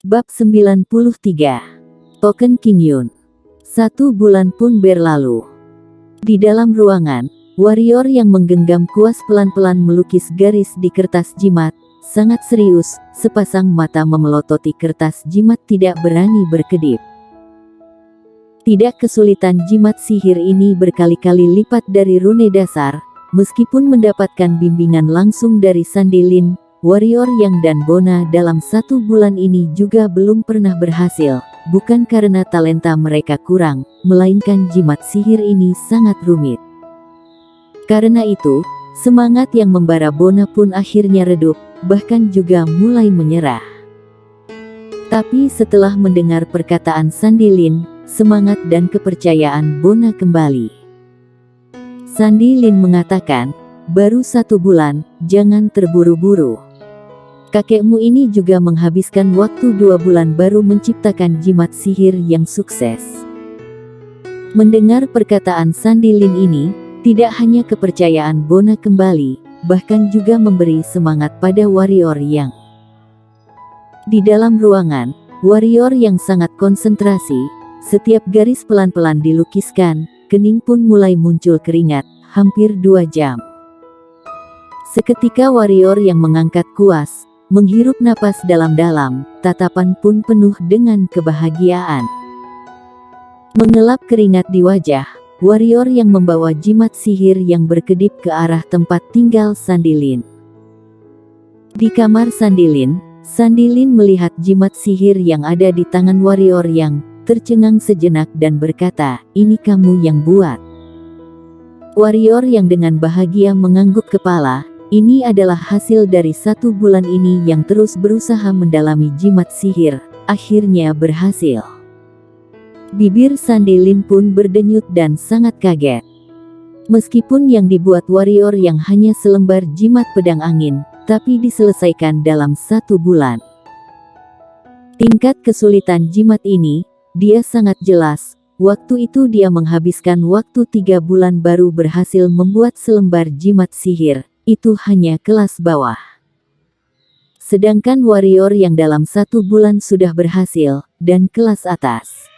Bab 93. Token King Yun. 1 bulan pun berlalu. Di dalam ruangan, warrior yang menggenggam kuas pelan-pelan melukis garis di kertas jimat. Sangat serius, sepasang mata memelototi kertas jimat tidak berani berkedip. Tidak kesulitan jimat sihir ini berkali-kali lipat dari rune dasar, meskipun mendapatkan bimbingan langsung dari Sandilin. Warrior Yang dan Bona dalam 1 bulan ini juga belum pernah berhasil, bukan karena talenta mereka kurang, melainkan jimat sihir ini sangat rumit. Karena itu, semangat yang membara Bona pun akhirnya redup, bahkan juga mulai menyerah. Tapi setelah mendengar perkataan Sandilin, semangat dan kepercayaan Bona kembali. Sandilin mengatakan, baru 1 bulan, jangan terburu-buru. Kakekmu ini juga menghabiskan waktu 2 bulan baru menciptakan jimat sihir yang sukses. Mendengar perkataan Sandilin ini, tidak hanya kepercayaan Bona kembali, bahkan juga memberi semangat pada warrior yang. Di dalam ruangan, warrior yang sangat konsentrasi, setiap garis pelan-pelan dilukiskan, kening pun mulai muncul keringat, hampir 2 jam. Seketika warrior yang mengangkat kuas, menghirup napas dalam-dalam, tatapan pun penuh dengan kebahagiaan. Mengelap keringat di wajah, warrior yang membawa jimat sihir yang berkedip ke arah tempat tinggal Sandilin. Di kamar Sandilin, Sandilin melihat jimat sihir yang ada di tangan warrior yang tercengang sejenak dan berkata, "Ini kamu yang buat." Warrior yang dengan bahagia mengangguk kepala. Ini adalah hasil dari 1 bulan ini yang terus berusaha mendalami jimat sihir, akhirnya berhasil. Bibir Sandilin pun berdenyut dan sangat kaget. Meskipun yang dibuat warrior yang hanya selembar jimat pedang angin, tapi diselesaikan dalam 1 bulan. Tingkat kesulitan jimat ini, dia sangat jelas. Waktu itu dia menghabiskan waktu 3 bulan baru berhasil membuat selembar jimat sihir. Itu hanya kelas bawah. Sedangkan warrior yang dalam 1 bulan sudah berhasil, dan kelas atas.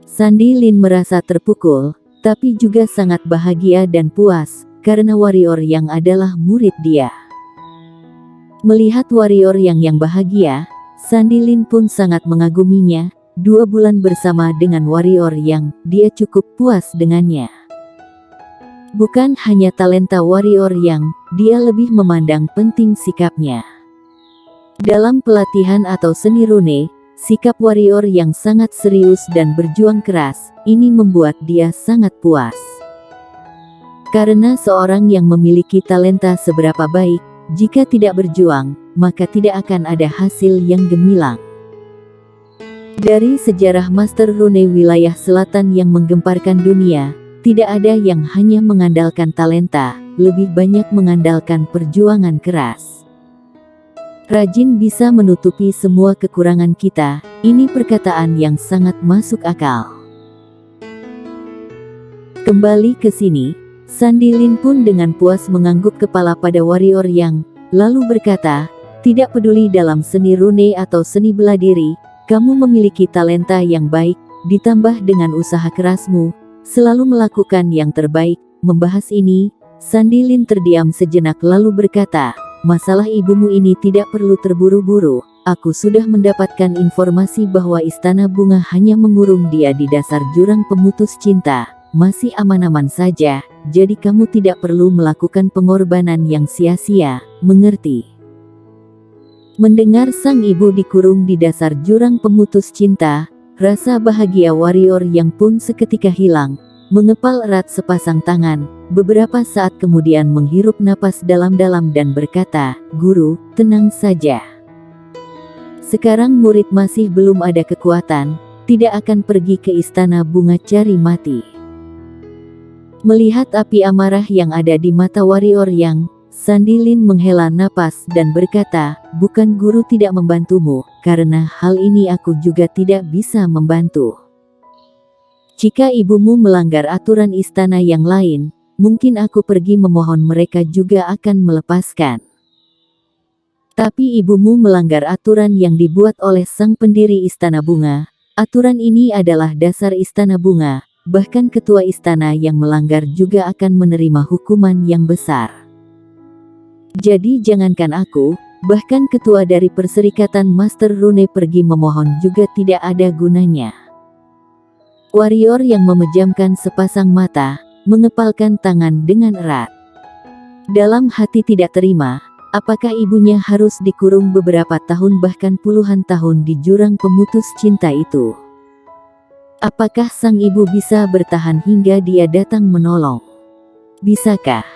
Sandilin merasa terpukul, tapi juga sangat bahagia dan puas, karena warrior yang adalah murid dia. Melihat warrior yang bahagia, Sandilin pun sangat mengaguminya. 2 bulan bersama dengan warrior yang dia cukup puas dengannya. Bukan hanya talenta warrior yang, dia lebih memandang penting sikapnya. Dalam pelatihan atau seni rune, sikap warrior yang sangat serius dan berjuang keras, ini membuat dia sangat puas. Karena seorang yang memiliki talenta seberapa baik, jika tidak berjuang, maka tidak akan ada hasil yang gemilang. Dari sejarah Master Rune wilayah selatan yang menggemparkan dunia, tidak ada yang hanya mengandalkan talenta, lebih banyak mengandalkan perjuangan keras. Rajin bisa menutupi semua kekurangan kita, ini perkataan yang sangat masuk akal. Kembali ke sini, Sandilin pun dengan puas mengangguk kepala pada warrior yang, lalu berkata, tidak peduli dalam seni rune atau seni bela diri, kamu memiliki talenta yang baik, ditambah dengan usaha kerasmu, selalu melakukan yang terbaik. Membahas ini, Sandilin terdiam sejenak lalu berkata, masalah ibumu ini tidak perlu terburu-buru. Aku sudah mendapatkan informasi bahwa Istana Bunga hanya mengurung dia di dasar jurang pemutus cinta. Masih aman-aman saja, jadi kamu tidak perlu melakukan pengorbanan yang sia-sia, mengerti? Mendengar sang ibu dikurung di dasar jurang pemutus cinta, rasa bahagia warrior yang pun seketika hilang, mengepal erat sepasang tangan, beberapa saat kemudian menghirup napas dalam-dalam dan berkata, "Guru, tenang saja. Sekarang murid masih belum ada kekuatan, tidak akan pergi ke Istana Bunga cari mati." Melihat api amarah yang ada di mata warrior yang, Sandilin menghela napas dan berkata, bukan guru tidak membantumu, karena hal ini aku juga tidak bisa membantu. Jika ibumu melanggar aturan istana yang lain, mungkin aku pergi memohon mereka juga akan melepaskan. Tapi ibumu melanggar aturan yang dibuat oleh sang pendiri Istana Bunga. Aturan ini adalah dasar Istana Bunga. Bahkan ketua istana yang melanggar juga akan menerima hukuman yang besar. Jadi jangankan aku, bahkan ketua dari Perserikatan Master Rune pergi memohon juga tidak ada gunanya. Warrior yang memejamkan sepasang mata, mengepalkan tangan dengan erat. Dalam hati tidak terima, apakah ibunya harus dikurung beberapa tahun bahkan puluhan tahun di jurang pemutus cinta itu? Apakah sang ibu bisa bertahan hingga dia datang menolong? Bisakah?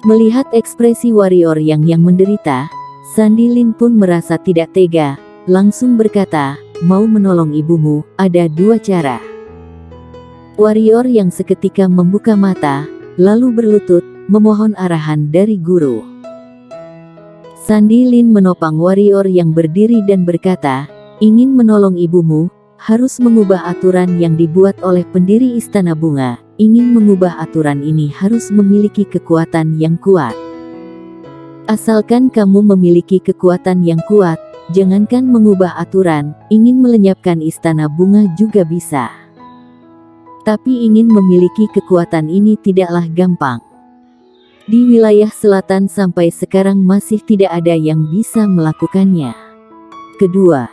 Melihat ekspresi warrior yang menderita, Sandy Lin pun merasa tidak tega, langsung berkata, mau menolong ibumu, ada dua cara. Warrior yang seketika membuka mata, lalu berlutut, memohon arahan dari guru. Sandy Lin menopang warrior yang berdiri dan berkata, ingin menolong ibumu, harus mengubah aturan yang dibuat oleh pendiri Istana Bunga. Ingin mengubah aturan ini harus memiliki kekuatan yang kuat. Asalkan kamu memiliki kekuatan yang kuat, jangankan mengubah aturan, ingin melenyapkan Istana Bunga juga bisa. Tapi ingin memiliki kekuatan ini tidaklah gampang. Di wilayah selatan sampai sekarang masih tidak ada yang bisa melakukannya. Kedua,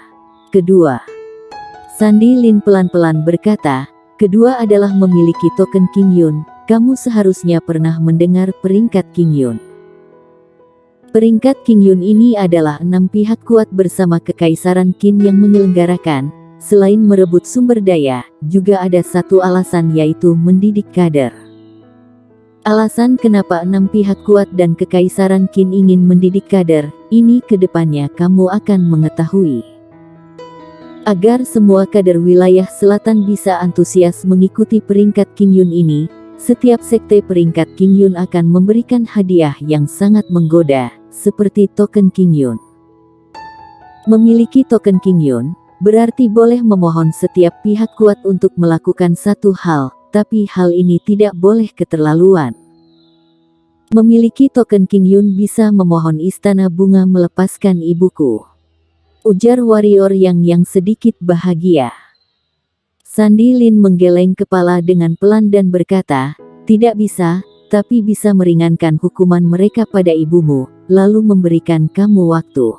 Sandy Lin pelan-pelan berkata, kedua adalah memiliki token King Yun. Kamu seharusnya pernah mendengar peringkat King Yun. Peringkat King Yun ini adalah 6 pihak kuat bersama Kekaisaran Qin yang menyelenggarakan. Selain merebut sumber daya, juga ada satu alasan yaitu mendidik kader. Alasan kenapa 6 pihak kuat dan Kekaisaran Qin ingin mendidik kader, ini kedepannya kamu akan mengetahui. Agar semua kader wilayah selatan bisa antusias mengikuti peringkat King Yun ini, setiap sekte peringkat King Yun akan memberikan hadiah yang sangat menggoda, seperti token King Yun. Memiliki token King Yun, berarti boleh memohon setiap pihak kuat untuk melakukan satu hal, tapi hal ini tidak boleh keterlaluan. Memiliki token King Yun bisa memohon Istana Bunga melepaskan ibuku. Ujar warrior yang sedikit bahagia. Sandy Lin menggeleng kepala dengan pelan dan berkata, tidak bisa, tapi bisa meringankan hukuman mereka pada ibumu, lalu memberikan kamu waktu.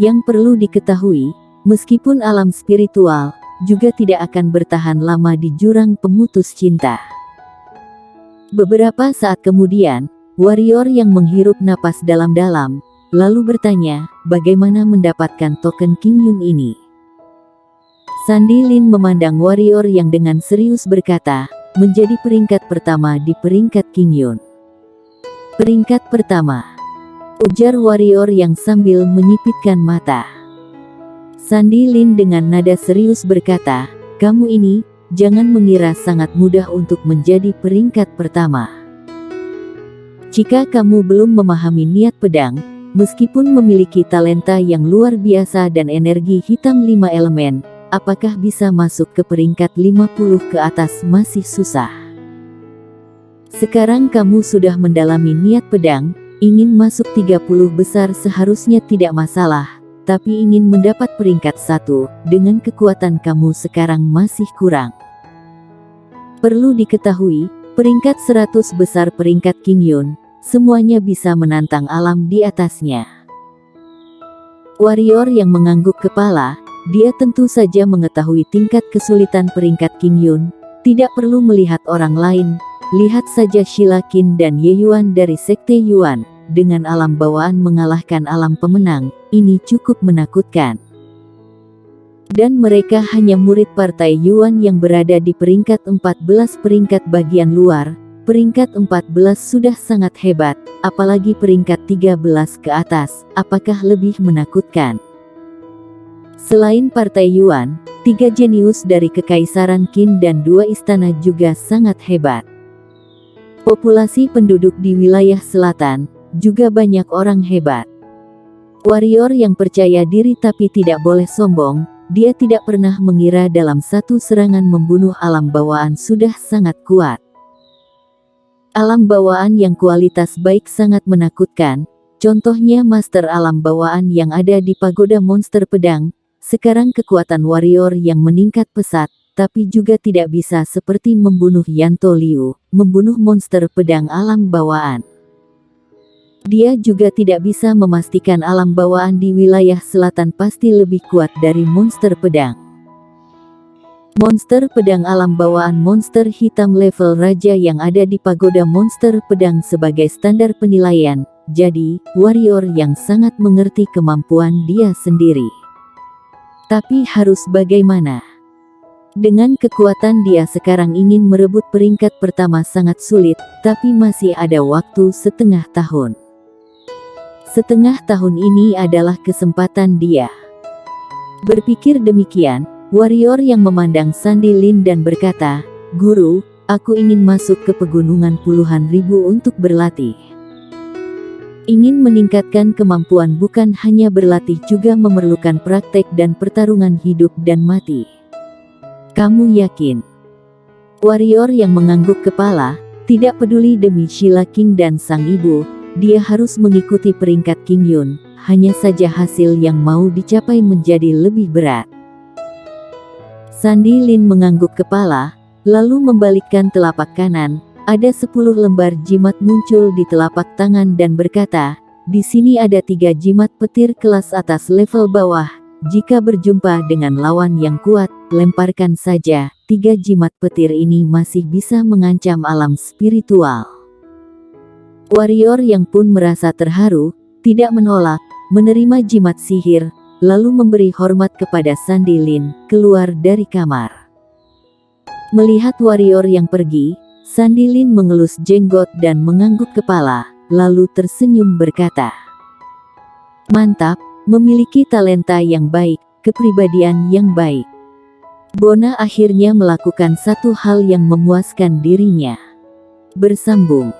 Yang perlu diketahui, meskipun alam spiritual, juga tidak akan bertahan lama di jurang pemutus cinta. Beberapa saat kemudian, warrior yang menghirup napas dalam-dalam, lalu bertanya, bagaimana mendapatkan token King Yun ini? Sandy Lin memandang warrior yang dengan serius berkata, menjadi peringkat pertama di peringkat King Yun. Peringkat pertama, ujar warrior yang sambil menyipitkan mata. Sandy Lin dengan nada serius berkata, kamu ini, jangan mengira sangat mudah untuk menjadi peringkat pertama. Jika kamu belum memahami niat pedang, meskipun memiliki talenta yang luar biasa dan energi hitam 5 elemen, apakah bisa masuk ke peringkat 50 ke atas masih susah. Sekarang kamu sudah mendalami niat pedang, ingin masuk 30 besar seharusnya tidak masalah, tapi ingin mendapat peringkat 1, dengan kekuatan kamu sekarang masih kurang. Perlu diketahui, peringkat 100 besar peringkat King Yun, semuanya bisa menantang alam di atasnya. Warrior yang mengangguk kepala, dia tentu saja mengetahui tingkat kesulitan peringkat King Yun, tidak perlu melihat orang lain, lihat saja Sheila Qin dan Ye Yuan dari Sekte Yuan, dengan alam bawaan mengalahkan alam pemenang, ini cukup menakutkan. Dan mereka hanya murid partai Yuan yang berada di peringkat 14 peringkat bagian luar. Peringkat 14 sudah sangat hebat, apalagi peringkat 13 ke atas, apakah lebih menakutkan? Selain partai Yuan, 3 jenius dari Kekaisaran Qin dan 2 istana juga sangat hebat. Populasi penduduk di wilayah selatan, juga banyak orang hebat. Warrior yang percaya diri tapi tidak boleh sombong, dia tidak pernah mengira dalam satu serangan membunuh alam bawaan sudah sangat kuat. Alam bawaan yang kualitas baik sangat menakutkan, Contohnya master alam bawaan yang ada di pagoda monster pedang. Sekarang kekuatan warrior yang meningkat pesat, tapi juga tidak bisa seperti membunuh Yanto Liu, membunuh monster pedang alam bawaan. Dia juga tidak bisa memastikan alam bawaan di wilayah selatan pasti lebih kuat dari monster pedang. Monster pedang alam bawaan monster hitam level raja yang ada di pagoda monster pedang sebagai standar penilaian, jadi warrior yang sangat mengerti kemampuan dia sendiri. Tapi harus bagaimana? Dengan kekuatan dia sekarang ingin merebut peringkat pertama sangat sulit, tapi masih ada waktu setengah tahun. Setengah tahun ini adalah kesempatan dia. Berpikir demikian, warrior yang memandang Sandy Lin dan berkata, "Guru, aku ingin masuk ke pegunungan puluhan ribu untuk berlatih. Ingin meningkatkan kemampuan bukan hanya berlatih juga memerlukan praktek dan pertarungan hidup dan mati. Kamu yakin?" Warrior yang mengangguk kepala, tidak peduli demi Sheila King dan sang ibu, dia harus mengikuti peringkat King Yun, hanya saja hasil yang mau dicapai menjadi lebih berat. Sandy Lin mengangguk kepala, lalu membalikkan telapak kanan. Ada 10 lembar jimat muncul di telapak tangan dan berkata, "Di sini ada 3 jimat petir kelas atas level bawah. Jika berjumpa dengan lawan yang kuat, lemparkan saja. 3 jimat petir ini masih bisa mengancam alam spiritual." Warrior yang pun merasa terharu, tidak menolak, menerima jimat sihir, lalu memberi hormat kepada Sandy Lin, keluar dari kamar. Melihat warrior yang pergi, Sandy Lin mengelus jenggot dan mengangguk kepala, lalu tersenyum berkata, "Mantap, memiliki talenta yang baik, kepribadian yang baik." Bona akhirnya melakukan satu hal yang memuaskan dirinya. Bersambung.